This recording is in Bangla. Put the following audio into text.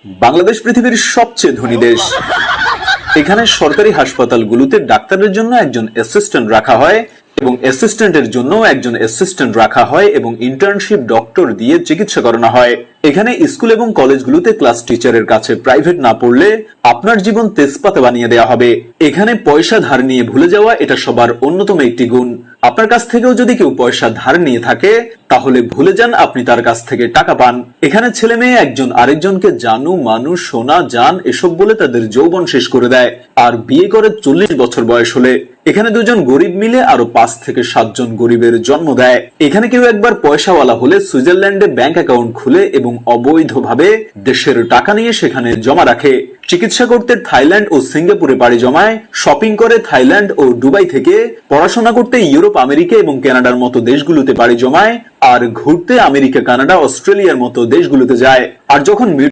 বাংলাদেশ পৃথিবীর সবচেয়ে ধনী দেশ। এখানে সরকারি হাসপাতালগুলোতে ডাক্তারের জন্য একজন অ্যাসিস্ট্যান্ট রাখা হয় এবং অ্যাসিস্ট্যান্টের জন্য একজন অ্যাসিস্ট্যান্ট রাখা হয় এবং ইন্টার্নশিপ ডক্টর দিয়ে চিকিৎসা করানো হয়। এখানে স্কুল এবং কলেজগুলোতে ক্লাস টিচারের কাছে প্রাইভেট না পড়লে আপনার জীবন তেজপাতা বানিয়ে দেওয়া হবে। এখানে পয়সা ধার নিয়ে ভুলে যাওয়া এটা সবার অন্যতম একটি গুণ। আপনার কাছ থেকেও যদি কেউ পয়সা ধার নিয়ে থাকে তাহলে ভুলে যান আপনি তার কাছ থেকে টাকা পান। এখানে ছেলে মেয়ে একজন আরেকজনকে জানু, মানুষ, সোনা, জান এসব বলে তাদের যৌবন শেষ করে দেয় আর বিয়ে করে 40 বছর বয়স হলে। এখানে দুজন গরিব মিলে আরো 5 থেকে 7 জন গরিবের জন্ম দেয়। এখানে কেউ একবার পয়সাওয়ালা হলে সুইজারল্যান্ডে ব্যাংক অ্যাকাউন্ট খুলে এবং অবৈধভাবে দেশের টাকা নিয়ে সেখানে জমা রাখে। চিকিৎসা করতে থাইল্যান্ড ও সিঙ্গাপুরে পাড়ি জমায়, শপিং করে থাইল্যান্ড ও দুবাই থেকে, পড়াশোনা করতে ইউরোপ, আমেরিকা এবং কানাডার মতো দেশগুলোতে পাড়ি জমায়, আর ঘুরতে আমেরিকা, কানাডা, অস্ট্রেলিয়ার মতো দেশগুলোতে যায়। আর যখন